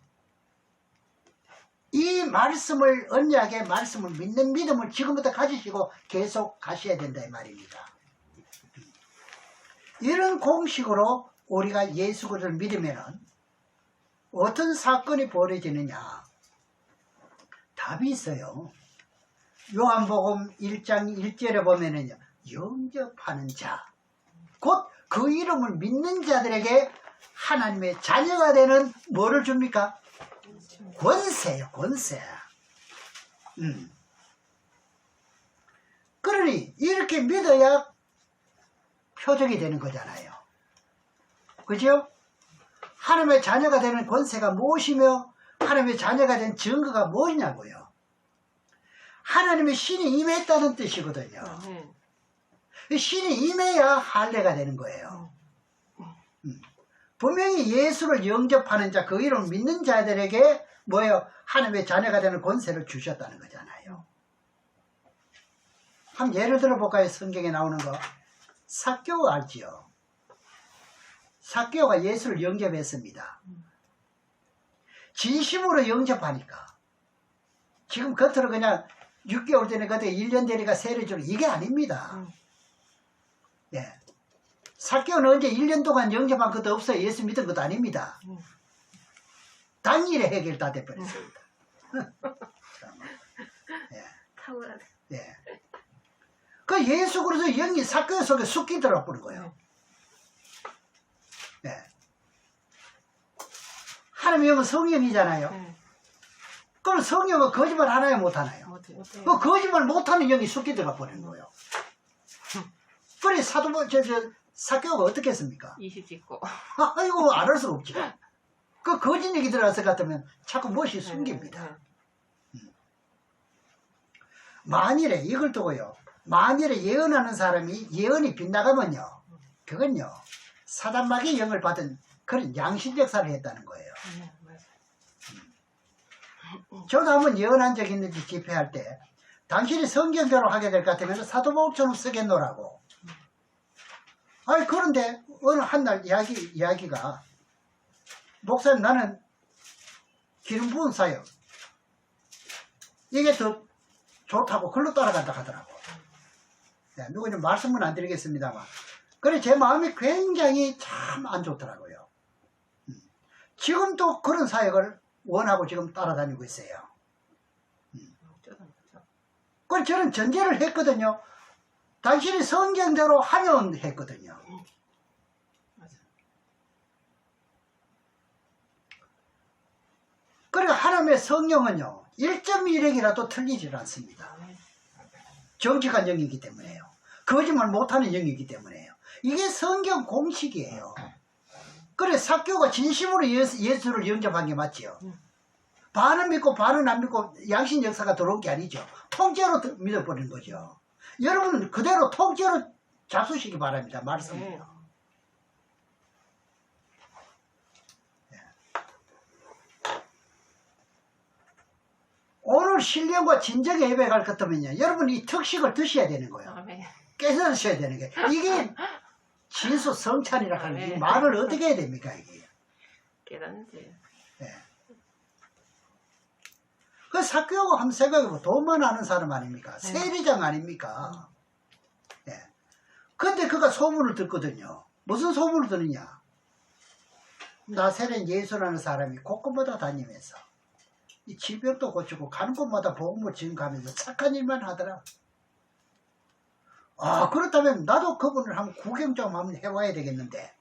이 말씀을 언약의 말씀을 믿는 믿음을 지금부터 가지시고 계속 가셔야 된다 이 말입니다. 이런 공식으로 우리가 예수 그리스도를 믿으면 어떤 사건이 벌어지느냐? 답이 있어요. 요한복음 1장 1절에 보면은요, 영접하는 자, 곧 그 이름을 믿는 자들에게 하나님의 자녀가 되는 뭐를 줍니까? 권세요, 권세. 그러니 이렇게 믿어야 표적이 되는 거잖아요. 그죠? 하나님의 자녀가 되는 권세가 무엇이며 하나님의 자녀가 된 증거가 뭐냐고요. 하나님의 신이 임했다는 뜻이거든요. 신이 임해야 할례가 되는 거예요. 분명히 예수를 영접하는 자, 그 이름을 믿는 자들에게 뭐예요? 하나님의 자녀가 되는 권세를 주셨다는 거잖아요. 한번 예를 들어볼까요? 성경에 나오는 거. 삭개오 알지요? 삭개오가 예수를 영접했습니다. 진심으로 영접하니까. 지금 겉으로 그냥 6개월 전에 그때 1년 되니까 세례 주는 이게 아닙니다. 예. 삭개오는 언제 1년 동안 영접한 것도 없어요. 예수 믿은 것도 아닙니다. 당일에 해결 다 돼버렸습니다. 예. 탁월하네. 예. 그 예수 그리스도 영이 삭개오 속에 숙기 들어가 버린 거예요. 예. 하나님의 영은 성령이잖아요. 그럼 성령은 거짓말 하나요, 못 하나요? 그 거짓말 못하는 영이 숙기 들어가 버린 거예요. 그래 삭개오가 어떻게 했습니까? 이시 짓고. 아이고 안 할 수가 없죠. 그 거짓 얘기 들어갔을 것 같으면 자꾸 무엇이 숨깁니다. 만일에 이걸 두고요. 만일에 예언하는 사람이 예언이 빗나가면요. 그건요. 사단마귀의 영을 받은 그런 양심 역사를 했다는 거예요. 저도 한번 예언한 적이 있는지 집회할 때 당신이 성경대로 하게 될 것 같으면 사도바울처럼 쓰겠노라고. 아니 그런데 어느 한날 이야기가 목사님 나는 기름 부은 사역 이게 더 좋다고 글로 따라간다 하더라고. 네, 누구는 말씀은 안 드리겠습니다만 그래 제 마음이 굉장히 참 안 좋더라고요. 지금도 그런 사역을 원하고 지금 따라다니고 있어요. 그래서 저는 전제를 했거든요. 당신이 성경대로 하면 했거든요. 그러니까 하나님의 성령은요 1.1핵이라도 틀리질 않습니다. 정직한 영이기 때문에요. 거짓말 못하는 영이기 때문에요. 이게 성경 공식이에요. 그래 삭개오가 진심으로 예수를 영접한 게 맞지요. 반은 믿고 반은 안 믿고 양심 역사가 들어온 게 아니죠. 통째로 믿어버린 거죠. 여러분은 그대로 통째로 잡수시기 바랍니다. 말씀을요. 오늘 신령과 진정의 예배 갈 것 같으면요. 여러분 이 특식을 드셔야 되는 거예요. 깨달으셔야 되는 게. 이게 진수 성찬이라 하는 이 말을 어떻게 해야 됩니까? 이게. 깨닫는지. 네. 그 삭개오가 한번 생각해보면 돈만 아는 사람 아닙니까? 네. 세리장 아닙니까? 예. 근데 그가 소문을 듣거든요. 무슨 소문을 듣느냐? 나사렛 예수라는 사람이 곳곳마다 다니면서 이 질병도 고치고 가는 곳마다 복음을 증가하면서 착한 일만 하더라. 아, 그렇다면 나도 그분을 한번 구경 좀 한번 해봐야 되겠는데.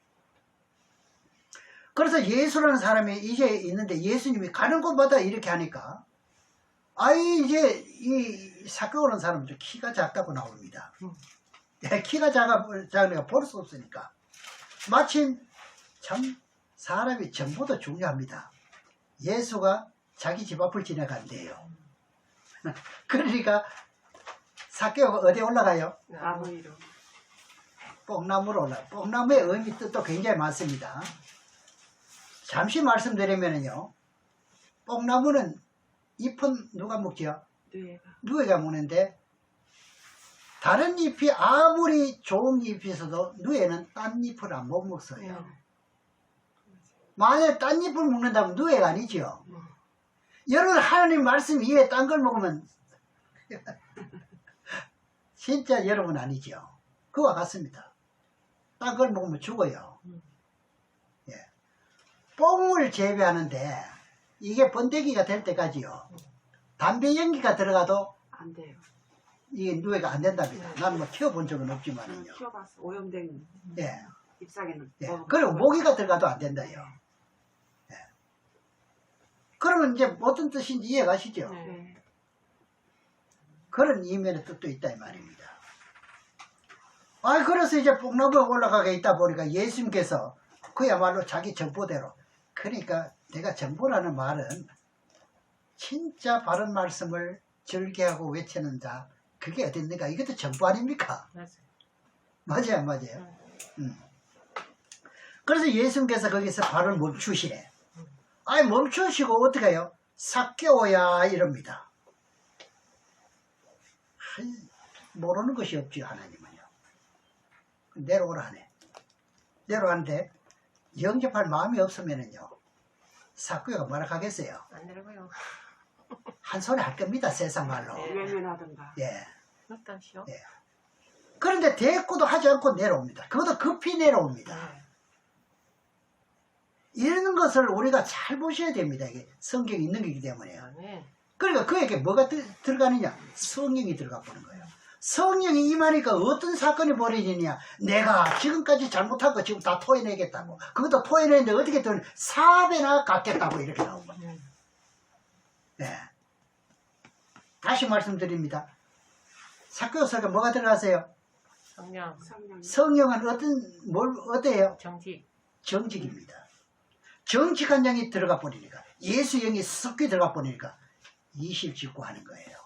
그래서 예수라는 사람이 이제 있는데 예수님이 가는 곳마다 이렇게 하니까 이제 이 삭개오라는 사람은 좀 키가 작다고 나옵니다. 키가 작으니까 볼 수 없으니까. 마침 참 사람이 정보도 중요합니다. 예수가 자기 집 앞을 지나간대요. 그러니까 삭개오가 어디에 올라가요? 나무 위로. 뽕나무로 올라가요. 뽕나무의 의미 뜻도 굉장히 많습니다. 잠시 말씀드리면요. 뽕나무는 잎은 누가 먹지요? 뇌가. 누에가 먹는데 다른 잎이 아무리 좋은 잎이 있어도 누에는 딴 잎을 안 못 먹어요. 만약에 딴 잎을 먹는다면 누에가 아니죠. 여러분 하나님 말씀 이외에 딴 걸 먹으면 진짜 여러분 아니죠. 그와 같습니다. 딴 걸 먹으면 죽어요. 예. 뽕을 재배하는데 이게 번데기가 될 때까지요. 담배 연기가 들어가도 안 돼요. 이게 누에가 안 된답니다. 나는 뭐 키워본 적은 없지만은요. 키워봤어. 오염된 예. 잎사귀는. 예. 그리고 모기가 들어가도 안 된다요. 예. 그러면 이제 어떤 뜻인지 이해가시죠? 네. 그런 이면의 뜻도 있다 이 말입니다. 그래서 이제 뽕나무에 올라가게 있다 보니까 예수님께서 그야말로 자기 정보대로, 그러니까 내가 정보라는 말은 진짜 바른 말씀을 절개하고 외치는 자, 그게 어디 있는가? 이것도 정보 아닙니까? 맞아요, 안 맞아요? 그래서 예수님께서 거기서 발을 멈추시래. 멈추시고 어떻게 해요? 삭개오야 이럽니다. 모르는 것이 없죠, 하나님은요. 내려오라 하네. 내려가는데 영접할 마음이 없으면은요, 삭개오가 뭐라 하겠어요? 안 내려가요. 한 소리 할 겁니다, 세상 말로. 네. 외면하든가. 예. 어떠시오? 예. 그런데 대꾸도 하지 않고 내려옵니다. 그것도 급히 내려옵니다. 이러는 것을 우리가 잘 보셔야 됩니다. 이게 성경에 있는 거기 때문에요. 네. 그러니까 그에게 뭐가 들어가느냐? 성령이 들어가 보는 거예요. 성령이 임하니까 어떤 사건이 벌어지느냐? 내가 지금까지 잘못한 거 지금 다 토해내겠다고. 그것도 토해내는데 어떻게 든 4배나 갚겠다고 이렇게 나온 거예요. 네. 다시 말씀드립니다. 삭개오서가 뭐가 들어가세요? 성령, 성령은 어때요? 정직. 정직입니다. 정직한 영이 들어가 버리니까, 예수 영이 섞여 들어가 버리니까 이실직고하는 거예요.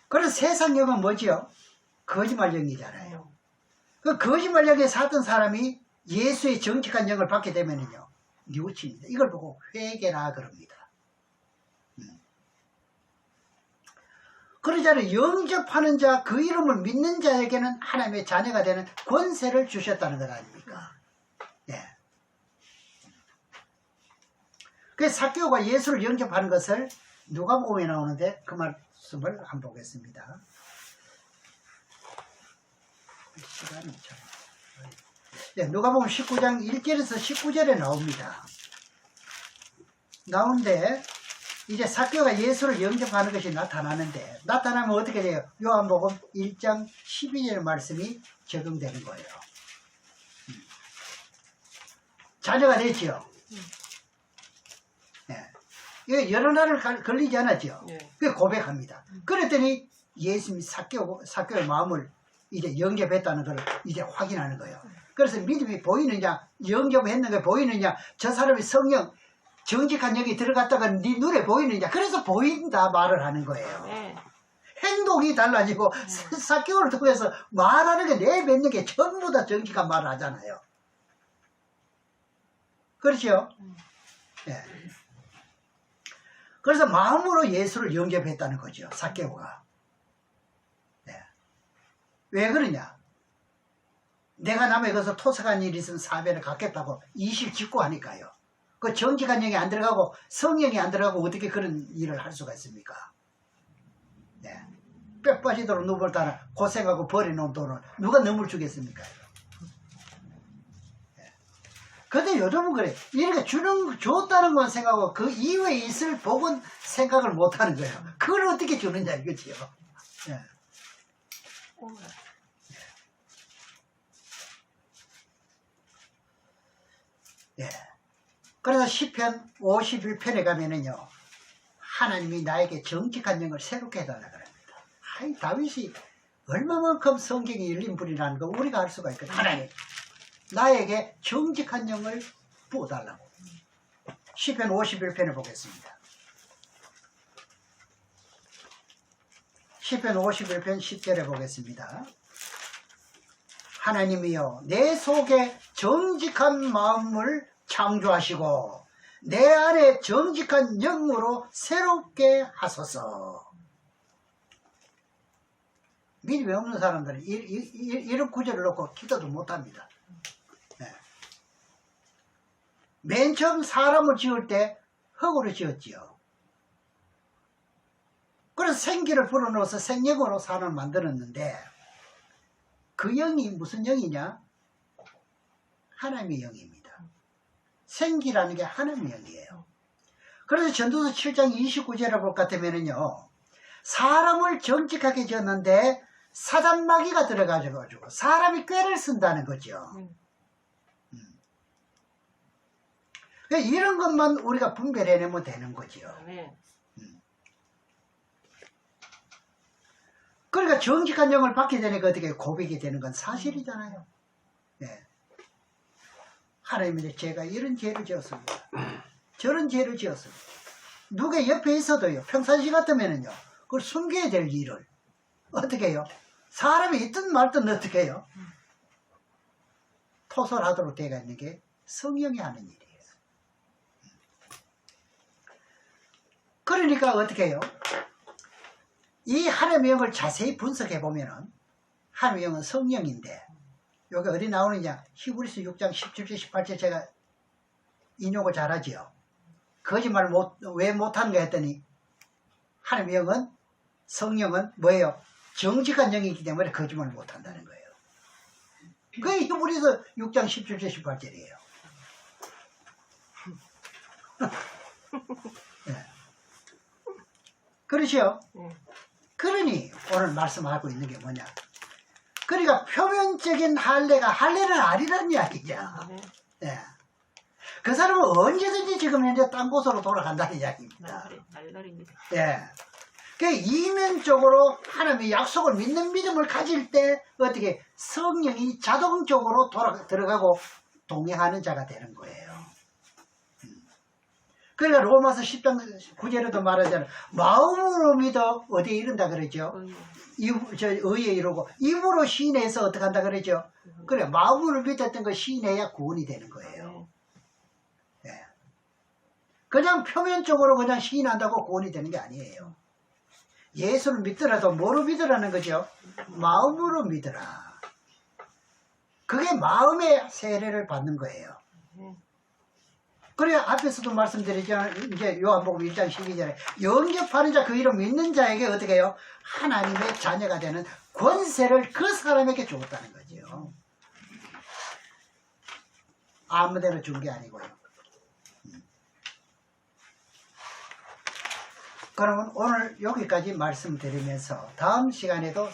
그래서 세상 영은 뭐지요? 거짓말 영이잖아요. 그 거짓말 영에 살던 사람이 예수의 정직한 영을 받게 되면요, 뉘우칩니다. 이걸 보고 회개라 그럽니다. 그러자는 영접하는 자, 그 이름을 믿는 자에게는 하나님의 자녀가 되는 권세를 주셨다는 것 아닙니까? 예. 그래서 삭개오가 예수를 영접하는 것을 누가복음에 나오는데 그 말씀을 한번 보겠습니다. 시간이 참. 예, 누가복음 19장 1절에서 19절에 나옵니다. 나오는데 이제 삭개오가 예수를 영접하는 것이 나타나는데, 나타나면 어떻게 돼요? 요한복음 1장 12절 말씀이 적용되는 거예요. 자녀가 됐죠? 네. 이거 여러 날을 걸리지 않았죠? 네. 그 고백합니다. 그랬더니 예수님이 삭개오의 마음을 이제 영접했다는 걸 이제 확인하는 거예요. 그래서 믿음이 보이느냐, 영접했는 게 보이느냐, 저 사람이 성령, 정직한 영이 들어갔다가 네 눈에 보이느냐, 그래서 보인다 말을 하는 거예요. 네. 행동이 달라지고 삭개오를 통해서 말하는 게 내뱉는 게 전부 다 정직한 말을 하잖아요. 그렇죠? 네. 그래서 마음으로 예수를 영접했다는 거죠, 삭개오가. 네. 왜 그러냐? 내가 남의 것을 토색한 일이 있으면 4배를 갚겠다고 이실직고하니까요. 그 정직한 영이 안 들어가고 성령이 안 들어가고 어떻게 그런 일을 할 수가 있습니까? 네. 뼈 빠지도록 누굴 따라 고생하고 버려놓은 돈을 누가 넘을 주겠습니까? 네. 근데 요즘은 그래. 이렇게 줬다는 건 생각하고 그 이후에 있을 복은 생각을 못 하는 거예요. 그걸 어떻게 주느냐 이거지요. 네. 오늘 예. 그래서 시편 51편에 가면은요, 하나님이 나에게 정직한 영을 새롭게 해달라 그럽니다. 아이, 다윗이 얼마만큼 성경이 열린 분이라는 거 우리가 알 수가 있거든요. 하나님, 나에게 정직한 영을 부어달라고. 시편 51편에 보겠습니다. 시편 51편 10절에 보겠습니다. 하나님이여 내 속에 정직한 마음을 창조하시고 내 안에 정직한 영으로 새롭게 하소서. 믿음이 없는 사람들은 이런 구절을 놓고 기도도 못합니다. 네. 맨 처음 사람을 지을 때 흙으로 지었지요. 그래서 생기를 불어넣어서 생명으로 사람을 만들었는데 그 영이 무슨 영이냐? 하나님의 영입니다. 생기라는 게 하나님의 영이에요. 그래서 전도서 7장 29절에 볼 것 같으면요, 사람을 정직하게 지었는데 사단마귀가 들어가지고 사람이 꾀를 쓴다는 거죠. 이런 것만 우리가 분별해내면 되는 거죠. 네. 그러니까 정직한 영을 받게 되니까 어떻게 고백이 되는 건 사실이잖아요. 네. 하나님이 제가 이런 죄를 지었습니다. 저런 죄를 지었습니다. 누가 옆에 있어도요, 평상시 같으면은요, 그걸 숨겨야 될 일을 어떻게 해요? 사람이 있든 말든 어떻게 해요? 토설하도록 되어 있는 게 성령이 하는 일이에요. 그러니까 어떻게 해요? 이 하나님의 영을 자세히 분석해 보면은 하나님의 영은 성령인데, 여기 어디 나오느냐? 히브리서 6장 17절 18절 제가 인용을 잘하지요. 거짓말 왜 못하는가 했더니 하나님의 영은, 성령은 뭐예요? 정직한 영이기 때문에 거짓말 못한다는 거예요. 그게 히브리서 6장 17절 18절이에요. 네. 그렇죠? 그러니 오늘 말씀하고 있는 게 뭐냐? 그러니까 표면적인 할례가 할례는 아니라는 이야기죠. 네. 그 사람은 언제든지 지금 현재 딴 곳으로 돌아간다는 이야기입니다. 날라리입니다. 예. 그 이면적으로 하나님의 약속을 믿는 믿음을 가질 때 어떻게 성령이 자동적으로 들어가고 동행하는 자가 되는 거예요. 그러니까 로마서 10장 9절에도 말하잖아요. 마음으로 믿어 어디에 이른다 그러죠. 의에 이르고 입으로 시인해서 어떻게 한다 그러죠. 그래, 마음으로 믿었던 거 시인해야 구원이 되는 거예요. 예. 그냥 표면적으로 그냥 시인한다고 구원이 되는 게 아니에요. 예수를 믿더라도 뭐로 믿으라는 거죠? 마음으로 믿으라. 그게 마음의 세례를 받는 거예요. 그래야 앞에서도 말씀드리죠. 이제 요한복음 1장 12절에 영접하는 자, 그 이름 믿는 자에게 어떻게 해요? 하나님의 자녀가 되는 권세를 그 사람에게 주었다는 거죠. 아무데나 준 게 아니고요. 그러면 오늘 여기까지 말씀드리면서 다음 시간에도